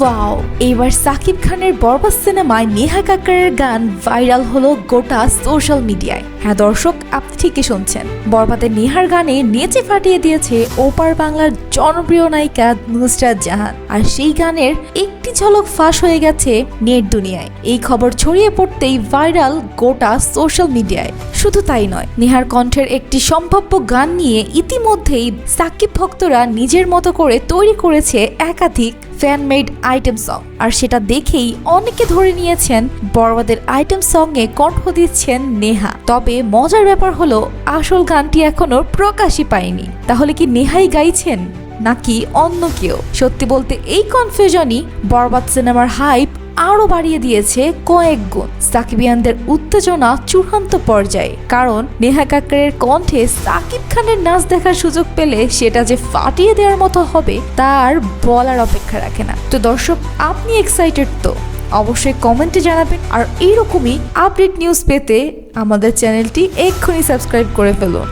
Wow, এবার সাকিব খানের বরবাদ সিনেমায় নেহা কাক্কারের গান ভাইরাল হলো গোটা সোশ্যাল মিডিয়ায়। হ্যাঁ দর্শক, আপনি ঠিকই শুনছেন, বরবাদের নেহার গানে নেচে ফাটিয়ে দিয়েছে ওপার বাংলার জনপ্রিয় নায়িকা নুসরাত জাহান। আর সেই গানের একটি ঝলক ফাঁস হয়ে গেছে নেট দুনিয়ায়। এই খবর ছড়িয়ে পড়তেই ভাইরাল গোটা সোশ্যাল মিডিয়ায়। শুধু তাই নয়, নেহার কণ্ঠের একটি সম্ভাব্য গান নিয়ে ইতিমধ্যেই সাকিব ভক্তরা নিজের মতো করে তৈরি করেছে একাধিক ফ্যানমেড আইটেম সং। আর সেটা দেখেই অনেকে ধরে নিয়েছেন বরবাদের আইটেম সঙ্গে কণ্ঠ দিচ্ছেন নেহা। তবে মজার ব্যাপার হলো, আসল গানটি এখনো প্রকাশই পায়নি। তাহলে কি নেহাই গাইছেন নাকি অন্য কেউ? সত্যি বলতে এই কনফিউশনই বরবাদ সিনেমার হাইপ আরো বাড়িয়ে দিয়েছে কয়েক গুণ। সাকিবিয়ানদের উত্তেজনা চূড়ান্ত পর্যায়ে, কারণ নেহা কাক্কারের কণ্ঠে সাকিব খানের নাচ দেখার সুযোগ পেলে সেটা যে ফাটিয়ে দেওয়ার মতো হবে তার বলার অপেক্ষা রাখে না। তো দর্শক, আপনি এক্সাইটেড তো? অবশ্যই কমেন্টে জানাবেন। আর এইরকমই আপডেট নিউজ পেতে আমাদের চ্যানেলটি এক্ষুনি সাবস্ক্রাইব করে ফেলুন।